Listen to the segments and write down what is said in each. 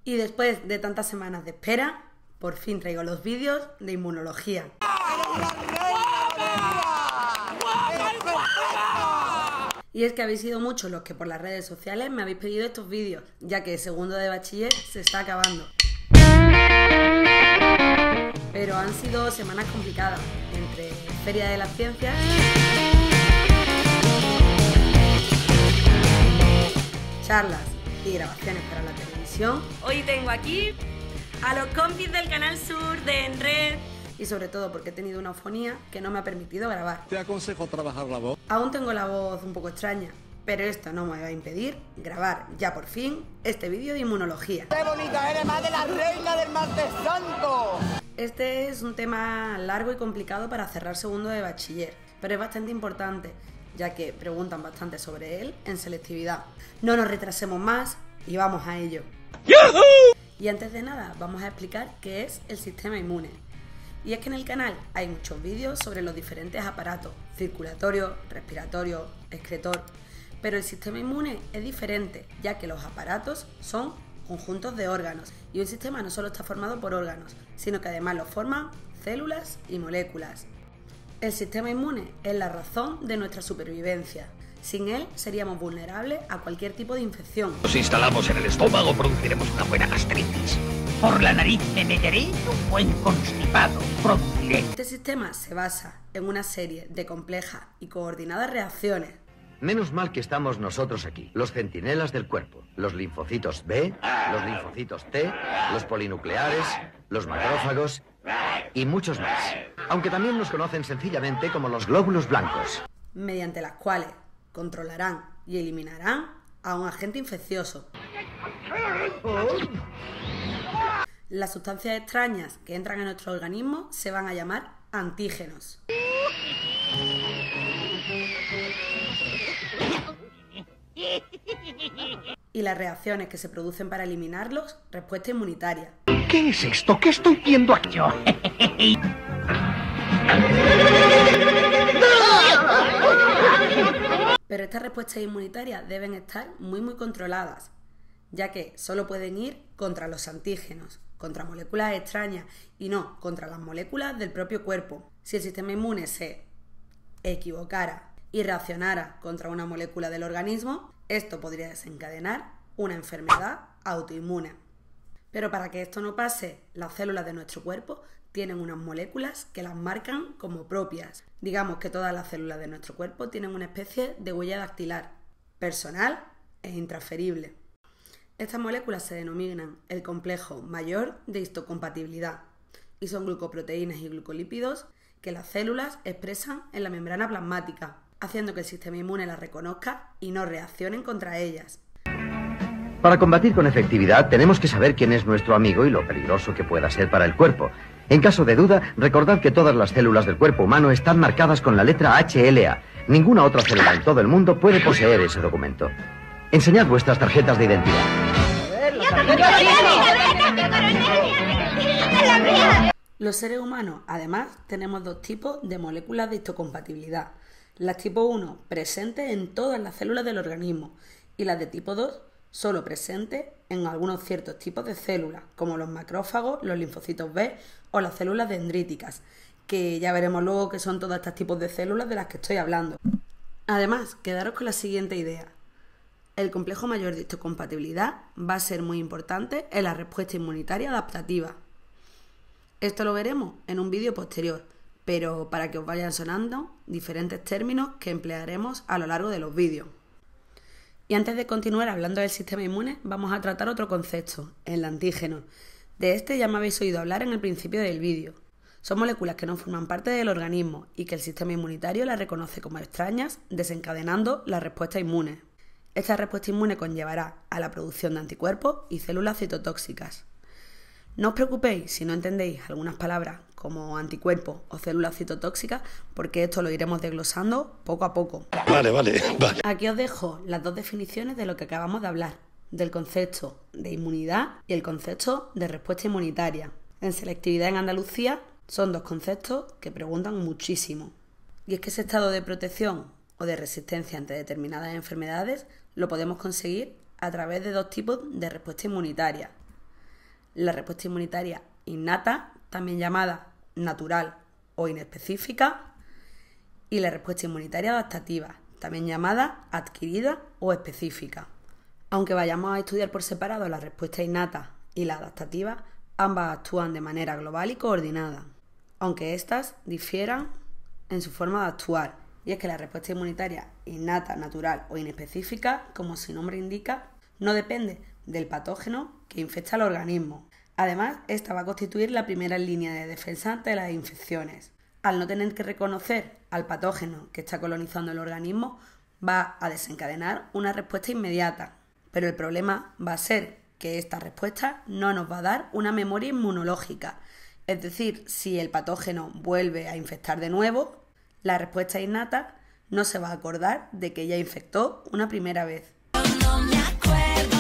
Y después de tantas semanas de espera, por fin traigo los vídeos de inmunología. Y es que habéis sido muchos los que por las redes sociales me habéis pedido estos vídeos, ya que segundo de bachiller se está acabando. Pero han sido semanas complicadas, entre Feria de las Ciencias, charlas y grabaciones para la televisión. Hoy tengo aquí a los compis del Canal Sur, de En Red, y sobre todo porque he tenido una afonía que no me ha permitido grabar. Te aconsejo trabajar la voz. Aún tengo la voz un poco extraña, pero esto no me va a impedir grabar ya por fin este vídeo de inmunología. ¡Qué bonita eres, madre de la reina del martes santo! Este es un tema largo y complicado para cerrar segundo de bachiller, pero es bastante importante, ya que preguntan bastante sobre él en selectividad. No nos retrasemos más y vamos a ello. ¡Yahoo! Y antes de nada, vamos a explicar qué es el sistema inmune. Y es que en el canal hay muchos vídeos sobre los diferentes aparatos, circulatorio, respiratorio, excretor, pero el sistema inmune es diferente, ya que los aparatos son conjuntos de órganos, y un sistema no solo está formado por órganos, sino que además lo forman células y moléculas. El sistema inmune es la razón de nuestra supervivencia. Sin él seríamos vulnerables a cualquier tipo de infección. Nos instalamos en el estómago, produciremos una buena gastritis. Por la nariz me meteré un buen constipado, produciré. Este sistema se basa en una serie de complejas y coordinadas reacciones. Menos mal que estamos nosotros aquí, los centinelas del cuerpo, los linfocitos B, los linfocitos T, los polinucleares, los macrófagos y muchos más. Aunque también nos conocen sencillamente como los glóbulos blancos. Mediante las cuales controlarán y eliminarán a un agente infeccioso. Las sustancias extrañas que entran en nuestro organismo se van a llamar antígenos. Y las reacciones que se producen para eliminarlos, respuesta inmunitaria. ¿Qué es esto? ¿Qué estoy viendo aquí yo? Pero estas respuestas inmunitarias deben estar muy controladas, ya que solo pueden ir contra los antígenos, contra moléculas extrañas y no contra las moléculas del propio cuerpo. Si el sistema inmune se equivocara y reaccionara contra una molécula del organismo, esto podría desencadenar una enfermedad autoinmune. Pero para que esto no pase, las células de nuestro cuerpo tienen unas moléculas que las marcan como propias. Digamos que todas las células de nuestro cuerpo tienen una especie de huella dactilar, personal e intransferible. Estas moléculas se denominan el complejo mayor de histocompatibilidad y son glucoproteínas y glucolípidos que las células expresan en la membrana plasmática, haciendo que el sistema inmune las reconozca y no reaccionen contra ellas. Para combatir con efectividad tenemos que saber quién es nuestro amigo y lo peligroso que pueda ser para el cuerpo. En caso de duda, recordad que todas las células del cuerpo humano están marcadas con la letra HLA. Ninguna otra célula en todo el mundo puede poseer ese documento. Enseñad vuestras tarjetas de identidad. Los seres humanos, además, tenemos dos tipos de moléculas de histocompatibilidad. Las tipo 1 presentes en todas las células del organismo y las de tipo 2 solo presentes en algunos ciertos tipos de células, como los macrófagos, los linfocitos B o las células dendríticas, que ya veremos luego que son todos estos tipos de células de las que estoy hablando. Además, quedaros con la siguiente idea. El complejo mayor de histocompatibilidad va a ser muy importante en la respuesta inmunitaria adaptativa. Esto lo veremos en un vídeo posterior, pero para que os vayan sonando diferentes términos que emplearemos a lo largo de los vídeos. Y antes de continuar hablando del sistema inmune, vamos a tratar otro concepto, el antígeno. De este ya me habéis oído hablar en el principio del vídeo. Son moléculas que no forman parte del organismo y que el sistema inmunitario las reconoce como extrañas, desencadenando la respuesta inmune. Esta respuesta inmune conllevará a la producción de anticuerpos y células citotóxicas. No os preocupéis si no entendéis algunas palabras como anticuerpos o células citotóxicas, porque esto lo iremos desglosando poco a poco. Vale. Aquí os dejo las dos definiciones de lo que acabamos de hablar, del concepto de inmunidad y el concepto de respuesta inmunitaria. En selectividad en Andalucía son dos conceptos que preguntan muchísimo. Y es que ese estado de protección o de resistencia ante determinadas enfermedades lo podemos conseguir a través de dos tipos de respuesta inmunitaria. la respuesta inmunitaria innata, también llamada natural o inespecífica, y la respuesta inmunitaria adaptativa, también llamada adquirida o específica. Aunque vayamos a estudiar por separado la respuesta innata y la adaptativa, ambas actúan de manera global y coordinada, aunque éstas difieran en su forma de actuar, y es que la respuesta inmunitaria innata, natural o inespecífica, como su nombre indica, no depende del patógeno que infecta al organismo. Además, esta va a constituir la primera línea de defensa ante las infecciones. Al no tener que reconocer al patógeno que está colonizando el organismo, va a desencadenar una respuesta inmediata. Pero el problema va a ser que esta respuesta no nos va a dar una memoria inmunológica. Es decir, si el patógeno vuelve a infectar de nuevo, la respuesta innata no se va a acordar de que ya infectó una primera vez. No me acuerdo.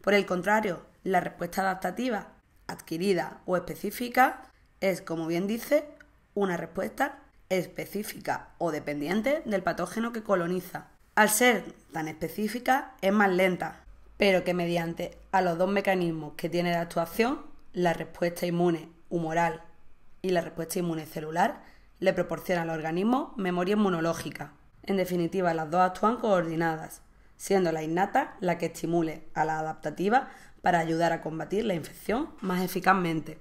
Por el contrario, la respuesta adaptativa, adquirida o específica es, como bien dice, una respuesta específica o dependiente del patógeno que coloniza. Al ser tan específica es más lenta, pero que mediante a los dos mecanismos que tiene de actuación, la respuesta inmune humoral y la respuesta inmune celular, le proporciona al organismo memoria inmunológica. En definitiva, las dos actúan coordinadas, siendo la innata la que estimule a la adaptativa para ayudar a combatir la infección más eficazmente.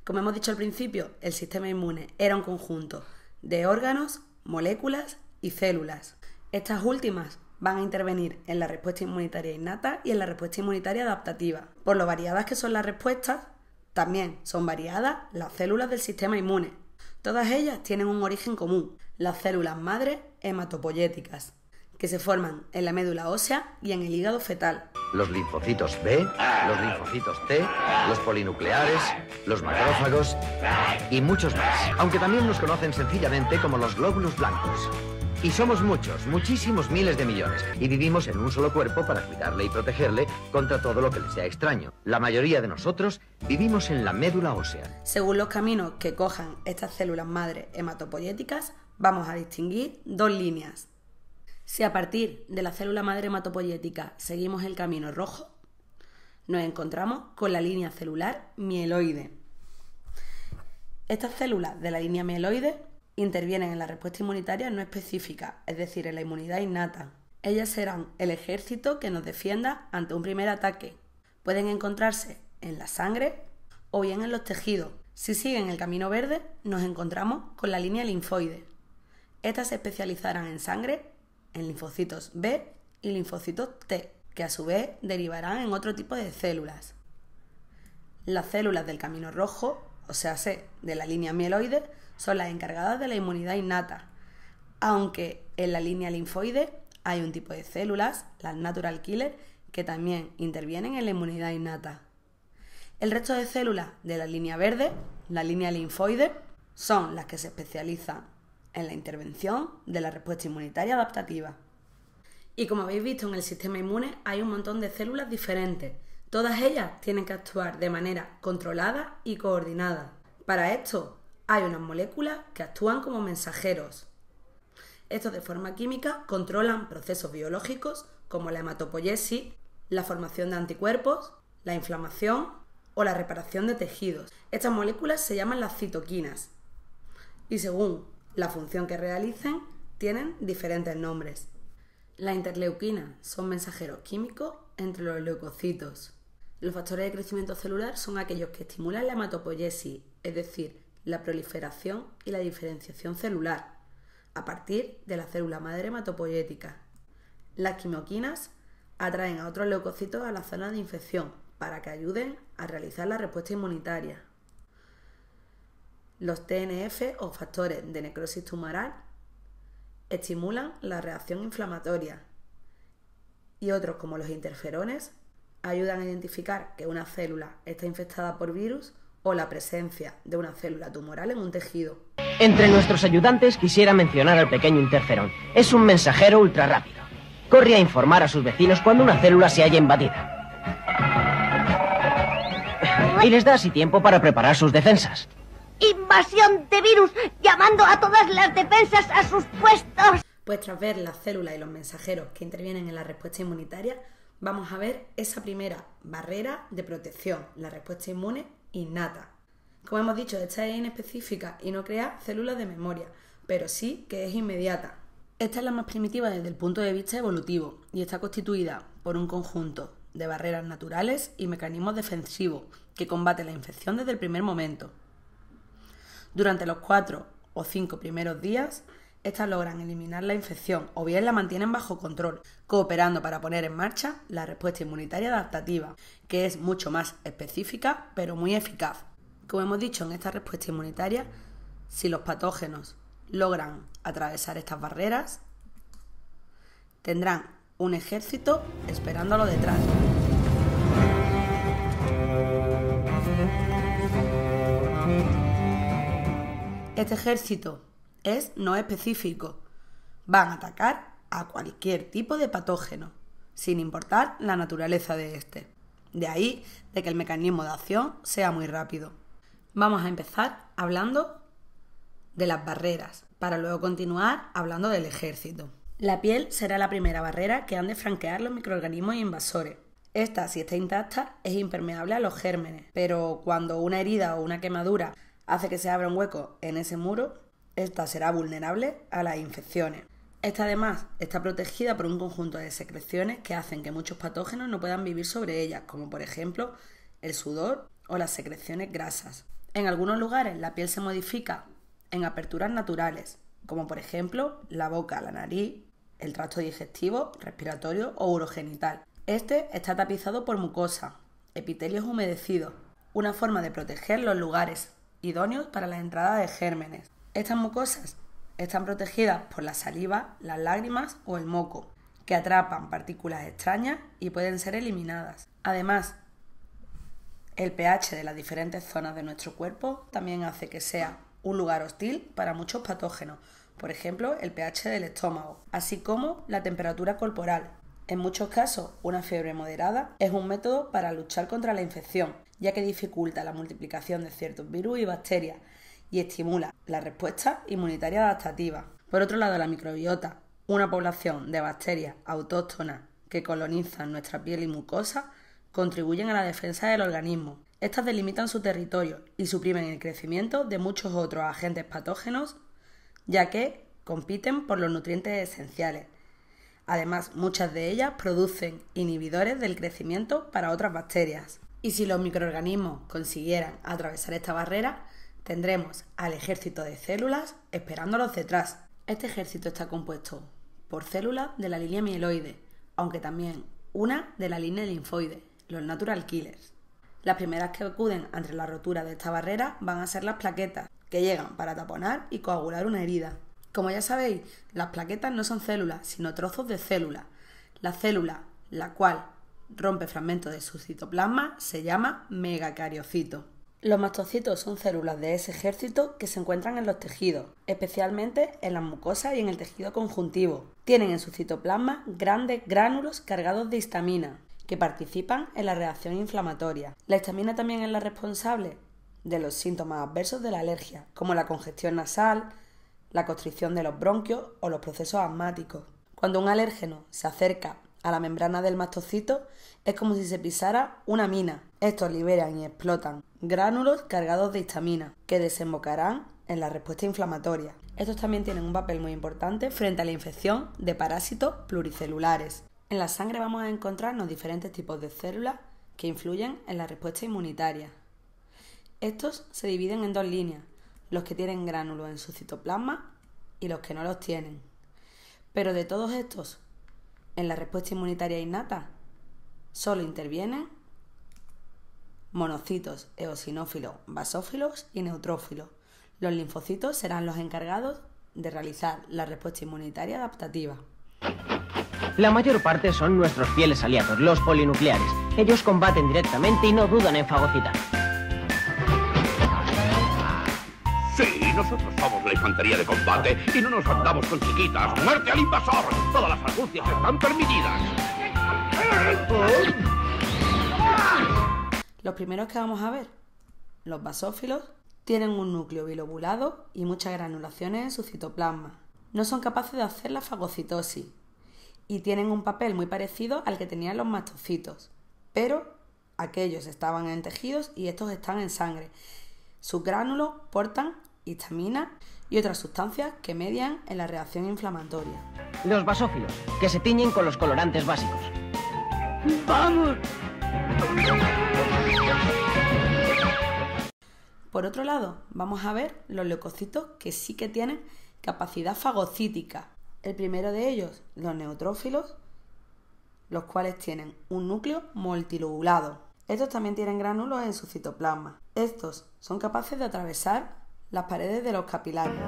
Como hemos dicho al principio, el sistema inmune era un conjunto de órganos, moléculas y células. Estas últimas van a intervenir en la respuesta inmunitaria innata y en la respuesta inmunitaria adaptativa. Por lo variadas que son las respuestas, también son variadas las células del sistema inmune. Todas ellas tienen un origen común, las células madre hematopoyéticas, que se forman en la médula ósea y en el hígado fetal. Los linfocitos B, los linfocitos T, los polinucleares, los macrófagos y muchos más, aunque también nos conocen sencillamente como los glóbulos blancos. Y somos muchos, muchísimos miles de millones, y vivimos en un solo cuerpo para cuidarle y protegerle contra todo lo que le sea extraño. La mayoría de nosotros vivimos en la médula ósea. Según los caminos que cojan estas células madre hematopoyéticas, vamos a distinguir dos líneas. Si a partir de la célula madre hematopoyética seguimos el camino rojo, nos encontramos con la línea celular mieloide. Estas células de la línea mieloide intervienen en la respuesta inmunitaria no específica, es decir, en la inmunidad innata. Ellas serán el ejército que nos defienda ante un primer ataque. Pueden encontrarse en la sangre o bien en los tejidos. Si siguen el camino verde, nos encontramos con la línea linfoide. Estas se especializarán en sangre, en linfocitos B y linfocitos T, que a su vez derivarán en otro tipo de células. Las células del camino rojo, o sea, de la línea mieloide, son las encargadas de la inmunidad innata, aunque en la línea linfoide hay un tipo de células, las natural killer, que también intervienen en la inmunidad innata. El resto de células de la línea verde, la línea linfoide, son las que se especializan en la intervención de la respuesta inmunitaria adaptativa. Y como habéis visto, en el sistema inmune hay un montón de células diferentes. Todas ellas tienen que actuar de manera controlada y coordinada. Para esto hay unas moléculas que actúan como mensajeros. Estos de forma química controlan procesos biológicos como la hematopoiesis, la formación de anticuerpos, la inflamación o la reparación de tejidos. Estas moléculas se llaman las citoquinas y según la función que realicen tienen diferentes nombres. Las interleuquinas son mensajeros químicos entre los leucocitos. Los factores de crecimiento celular son aquellos que estimulan la hematopoiesis, es decir, la proliferación y la diferenciación celular, a partir de la célula madre hematopoyética. Las quimoquinas atraen a otros leucocitos a la zona de infección para que ayuden a realizar la respuesta inmunitaria. Los TNF o factores de necrosis tumoral estimulan la reacción inflamatoria y otros como los interferones ayudan a identificar que una célula está infectada por virus o la presencia de una célula tumoral en un tejido. Entre nuestros ayudantes quisiera mencionar al pequeño interferón. Es un mensajero ultra rápido. Corre a informar a sus vecinos cuando una célula se haya invadida. Y les da así tiempo para preparar sus defensas. ¡Invasión de virus! ¡Llamando a todas las defensas a sus puestos! Pues tras ver las células y los mensajeros que intervienen en la respuesta inmunitaria, vamos a ver esa primera barrera de protección, la respuesta inmune innata. Como hemos dicho, esta es inespecífica y no crea células de memoria, pero sí que es inmediata. Esta es la más primitiva desde el punto de vista evolutivo y está constituida por un conjunto de barreras naturales y mecanismos defensivos que combaten la infección desde el primer momento. Durante los 4 o 5 primeros días, estas logran eliminar la infección o bien la mantienen bajo control, cooperando para poner en marcha la respuesta inmunitaria adaptativa, que es mucho más específica pero muy eficaz. Como hemos dicho, en esta respuesta inmunitaria, si los patógenos logran atravesar estas barreras, tendrán un ejército esperándolo detrás. Este ejército no específico. Van a atacar a cualquier tipo de patógeno, sin importar la naturaleza de este. De ahí de que el mecanismo de acción sea muy rápido. Vamos a empezar hablando de las barreras, para luego continuar hablando del ejército. La piel será la primera barrera que han de franquear los microorganismos invasores. Esta, si está intacta, es impermeable a los gérmenes, pero cuando una herida o una quemadura hace que se abra un hueco en ese muro, esta será vulnerable a las infecciones. Esta además está protegida por un conjunto de secreciones que hacen que muchos patógenos no puedan vivir sobre ellas, como por ejemplo el sudor o las secreciones grasas. En algunos lugares la piel se modifica en aperturas naturales, como por ejemplo la boca, la nariz, el tracto digestivo, respiratorio o urogenital. Este está tapizado por mucosa, epitelios humedecidos, una forma de proteger los lugares idóneos para la entrada de gérmenes. Estas mucosas están protegidas por la saliva, las lágrimas o el moco, que atrapan partículas extrañas y pueden ser eliminadas. Además, el pH de las diferentes zonas de nuestro cuerpo también hace que sea un lugar hostil para muchos patógenos, por ejemplo, el pH del estómago, así como la temperatura corporal. En muchos casos, una fiebre moderada es un método para luchar contra la infección, ya que dificulta la multiplicación de ciertos virus y bacterias y estimula la respuesta inmunitaria adaptativa. Por otro lado, la microbiota, una población de bacterias autóctonas que colonizan nuestra piel y mucosa, contribuyen a la defensa del organismo. Estas delimitan su territorio y suprimen el crecimiento de muchos otros agentes patógenos, ya que compiten por los nutrientes esenciales. Además, muchas de ellas producen inhibidores del crecimiento para otras bacterias. Y si los microorganismos consiguieran atravesar esta barrera, tendremos al ejército de células esperándolos detrás. Este ejército está compuesto por células de la línea mieloide, aunque también una de la línea linfoide, los natural killers. Las primeras que acuden ante la rotura de esta barrera van a ser las plaquetas, que llegan para taponar y coagular una herida. Como ya sabéis, las plaquetas no son células, sino trozos de célula. La célula, la cual rompe fragmentos de su citoplasma, se llama megacariocito. Los mastocitos son células de ese ejército que se encuentran en los tejidos, especialmente en las mucosas y en el tejido conjuntivo. Tienen en su citoplasma grandes gránulos cargados de histamina, que participan en la reacción inflamatoria. La histamina también es la responsable de los síntomas adversos de la alergia, como la congestión nasal, la constricción de los bronquios o los procesos asmáticos. Cuando un alérgeno se acerca a la membrana del mastocito, es como si se pisara una mina. Estos liberan y explotan gránulos cargados de histamina, que desembocarán en la respuesta inflamatoria. Estos también tienen un papel muy importante frente a la infección de parásitos pluricelulares. En la sangre vamos a encontrarnos diferentes tipos de células que influyen en la respuesta inmunitaria. Estos se dividen en dos líneas, los que tienen gránulos en su citoplasma y los que no los tienen. Pero de todos estos, en la respuesta inmunitaria innata, solo intervienen monocitos, eosinófilos, basófilos y neutrófilos. Los linfocitos serán los encargados de realizar la respuesta inmunitaria adaptativa. La mayor parte son nuestros fieles aliados, los polinucleares. Ellos combaten directamente y no dudan en fagocitar. Sí, nosotros somos la infantería de combate y no nos andamos con chiquitas. ¡Muerte al invasor! Todas las argucias están permitidas. Los primeros que vamos a ver, los basófilos, tienen un núcleo bilobulado y muchas granulaciones en su citoplasma. No son capaces de hacer la fagocitosis y tienen un papel muy parecido al que tenían los mastocitos, pero aquellos estaban en tejidos y estos están en sangre. Sus gránulos portan histamina y otras sustancias que median en la reacción inflamatoria. Los basófilos, que se tiñen con los colorantes básicos. ¡Vamos! Por otro lado, vamos a ver los leucocitos que sí que tienen capacidad fagocítica. El primero de ellos, los neutrófilos, los cuales tienen un núcleo multilobulado. Estos también tienen gránulos en su citoplasma. Estos son capaces de atravesar las paredes de los capilares.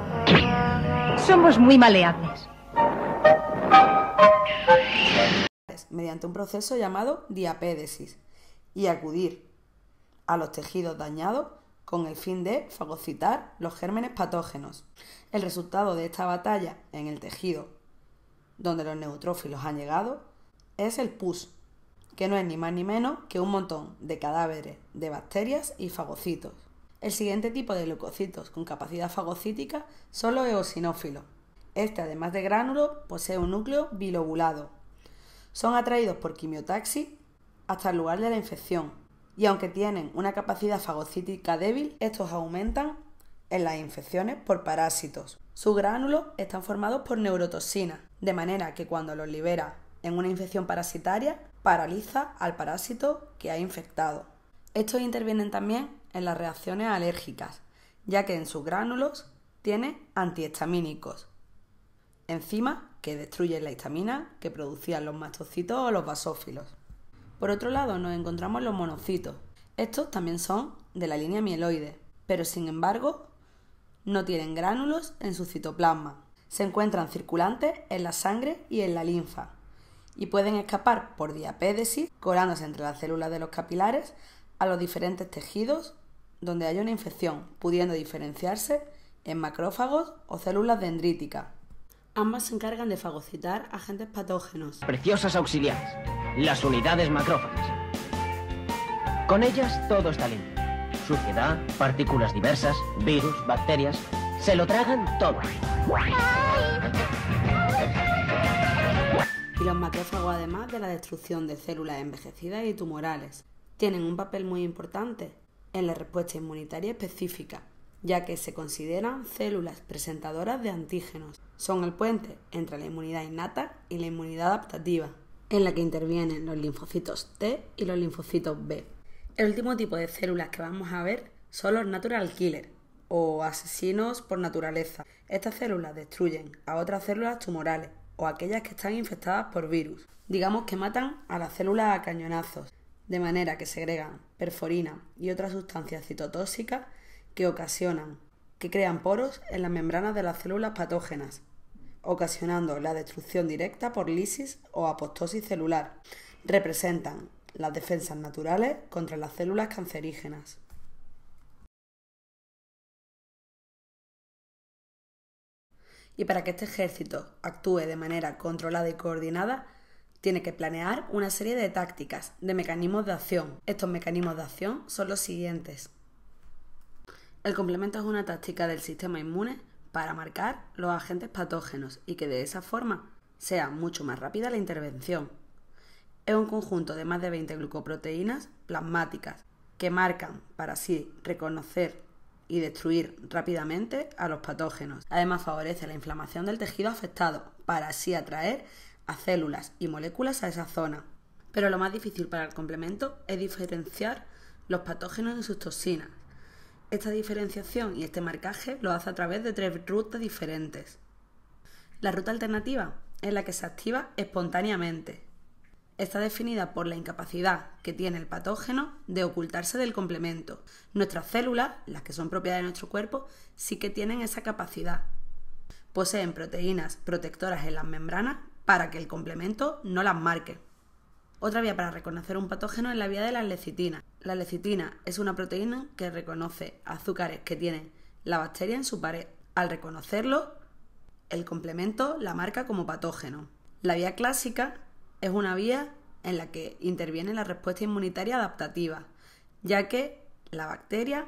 Somos muy maleables. Mediante un proceso llamado diapédesis y acudir a los tejidos dañados con el fin de fagocitar los gérmenes patógenos. El resultado de esta batalla en el tejido donde los neutrófilos han llegado es el pus, que no es ni más ni menos que un montón de cadáveres de bacterias y fagocitos. El siguiente tipo de leucocitos con capacidad fagocítica son los eosinófilos. Este, además de gránulos, posee un núcleo bilobulado. Son atraídos por quimiotaxis hasta el lugar de la infección, y aunque tienen una capacidad fagocítica débil, estos aumentan en las infecciones por parásitos. Sus gránulos están formados por neurotoxinas, de manera que cuando los libera en una infección parasitaria, paraliza al parásito que ha infectado. Estos intervienen también en las reacciones alérgicas, ya que en sus gránulos tiene antihistamínicos, enzimas que destruyen la histamina que producían los mastocitos o los basófilos. Por otro lado, nos encontramos los monocitos. Estos también son de la línea mieloide, pero sin embargo no tienen gránulos en su citoplasma. Se encuentran circulantes en la sangre y en la linfa y pueden escapar por diapédesis, colándose entre las células de los capilares a los diferentes tejidos donde haya una infección, pudiendo diferenciarse en macrófagos o células dendríticas. Ambas se encargan de fagocitar agentes patógenos. Preciosas auxiliares, las unidades macrófagas. Con ellas todo está limpio. Suciedad, partículas diversas, virus, bacterias, se lo tragan todo. Y los macrófagos, además de la destrucción de células envejecidas y tumorales, tienen un papel muy importante en la respuesta inmunitaria específica, ya que se consideran células presentadoras de antígenos. Son el puente entre la inmunidad innata y la inmunidad adaptativa, en la que intervienen los linfocitos T y los linfocitos B. El último tipo de células que vamos a ver son los natural killers, o asesinos por naturaleza. Estas células destruyen a otras células tumorales o aquellas que están infectadas por virus. Digamos que matan a las células a cañonazos, de manera que segregan perforina y otras sustancias citotóxicas que crean poros en las membranas de las células patógenas, ocasionando la destrucción directa por lisis o apoptosis celular. Representan las defensas naturales contra las células cancerígenas. Y para que este ejército actúe de manera controlada y coordinada, tiene que planear una serie de tácticas, de mecanismos de acción. Estos mecanismos de acción son los siguientes. El complemento es una táctica del sistema inmune para marcar los agentes patógenos y que de esa forma sea mucho más rápida la intervención. Es un conjunto de más de 20 glucoproteínas plasmáticas que marcan para así reconocer y destruir rápidamente a los patógenos. Además, favorece la inflamación del tejido afectado para así atraer a células y moléculas a esa zona. Pero lo más difícil para el complemento es diferenciar los patógenos y sus toxinas. Esta diferenciación y este marcaje lo hace a través de 3 rutas diferentes. La ruta alternativa es la que se activa espontáneamente. Está definida por la incapacidad que tiene el patógeno de ocultarse del complemento. Nuestras células, las que son propiedad de nuestro cuerpo, sí que tienen esa capacidad. Poseen proteínas protectoras en las membranas para que el complemento no las marque. Otra vía para reconocer un patógeno es la vía de la lecitina. La lecitina es una proteína que reconoce azúcares que tiene la bacteria en su pared. Al reconocerlo, el complemento la marca como patógeno. La vía clásica es una vía en la que interviene la respuesta inmunitaria adaptativa, ya que la bacteria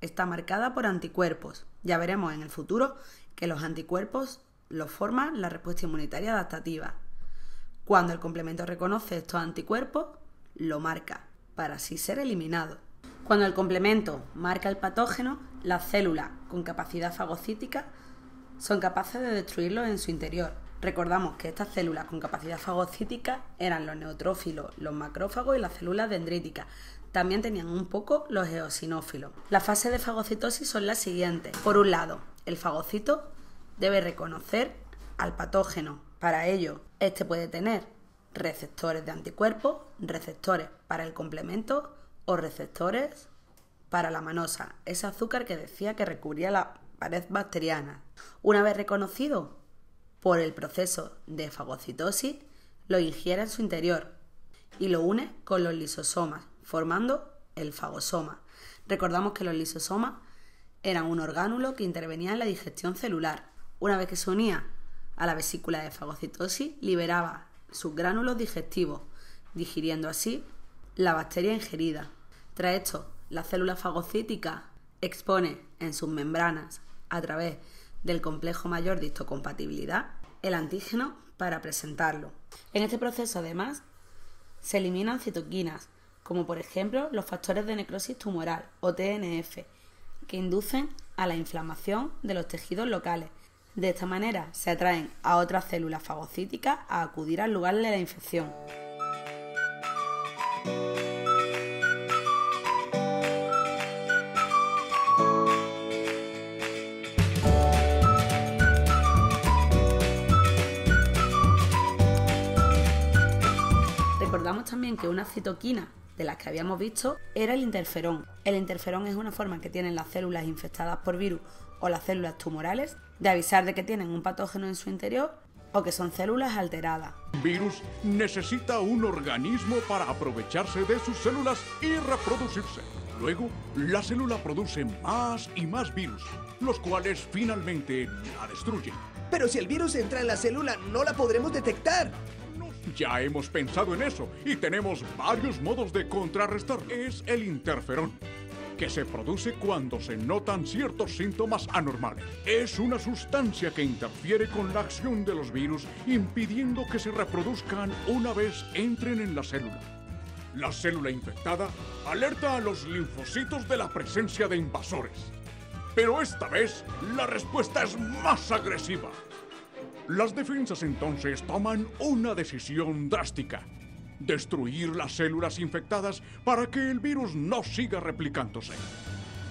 está marcada por anticuerpos. Ya veremos en el futuro que los anticuerpos los forma la respuesta inmunitaria adaptativa. Cuando el complemento reconoce estos anticuerpos, lo marca, para así ser eliminado. Cuando el complemento marca el patógeno, las células con capacidad fagocítica son capaces de destruirlo en su interior. Recordamos que estas células con capacidad fagocítica eran los neutrófilos, los macrófagos y las células dendríticas. También tenían un poco los eosinófilos. Las fases de fagocitosis son las siguientes. Por un lado, el fagocito debe reconocer al patógeno. Para ello, este puede tener receptores de anticuerpos, receptores para el complemento o receptores para la manosa, ese azúcar que decía que recubría la pared bacteriana. Una vez reconocido por el proceso de fagocitosis, lo ingiere en su interior y lo une con los lisosomas, formando el fagosoma. Recordamos que los lisosomas eran un orgánulo que intervenía en la digestión celular. Una vez que se unía a la vesícula de fagocitosis, liberaba sus gránulos digestivos, digiriendo así la bacteria ingerida. Tras esto, la célula fagocítica expone en sus membranas, a través del complejo mayor de histocompatibilidad, el antígeno para presentarlo. En este proceso, además, se eliminan citoquinas, como por ejemplo los factores de necrosis tumoral o TNF, que inducen a la inflamación de los tejidos locales. De esta manera se atraen a otras células fagocíticas a acudir al lugar de la infección. Recordamos también que una citoquina de las que habíamos visto era el interferón. El interferón es una forma que tienen las células infectadas por virus o las células tumorales de avisar de que tienen un patógeno en su interior o que son células alteradas. Un virus necesita un organismo para aprovecharse de sus células y reproducirse. Luego, la célula produce más y más virus, los cuales finalmente la destruyen. Pero si el virus entra en la célula, no la podremos detectar. Ya hemos pensado en eso y tenemos varios modos de contrarrestar. Es el interferón, que se produce cuando se notan ciertos síntomas anormales. Es una sustancia que interfiere con la acción de los virus, impidiendo que se reproduzcan una vez entren en la célula. La célula infectada alerta a los linfocitos de la presencia de invasores. Pero esta vez, la respuesta es más agresiva. Las defensas entonces toman una decisión drástica: destruir las células infectadas para que el virus no siga replicándose.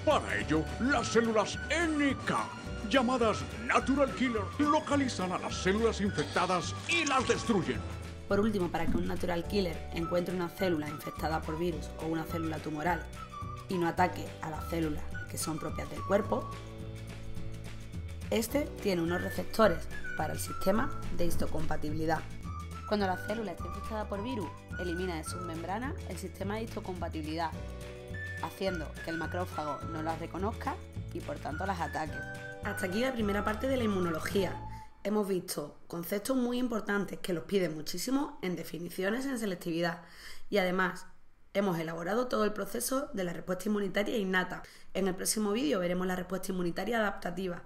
Para ello, las células NK, llamadas Natural Killer, localizan a las células infectadas y las destruyen. Por último, para que un Natural Killer encuentre una célula infectada por virus o una célula tumoral y no ataque a las células que son propias del cuerpo, este tiene unos receptores para el sistema de histocompatibilidad. Cuando la célula está infectada por virus, elimina de sus membranas el sistema de histocompatibilidad, haciendo que el macrófago no las reconozca y por tanto las ataque. Hasta aquí la primera parte de la inmunología. Hemos visto conceptos muy importantes que los piden muchísimo en definiciones en selectividad y además hemos elaborado todo el proceso de la respuesta inmunitaria innata. En el próximo vídeo veremos la respuesta inmunitaria adaptativa,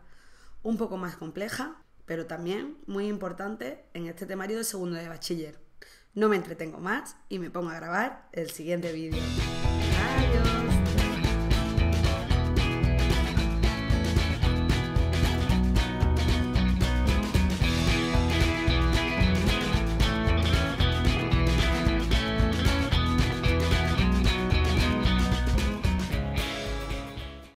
un poco más compleja, pero también muy importante en este temario de segundo de bachiller. No me entretengo más y me pongo a grabar el siguiente vídeo. ¡Adiós!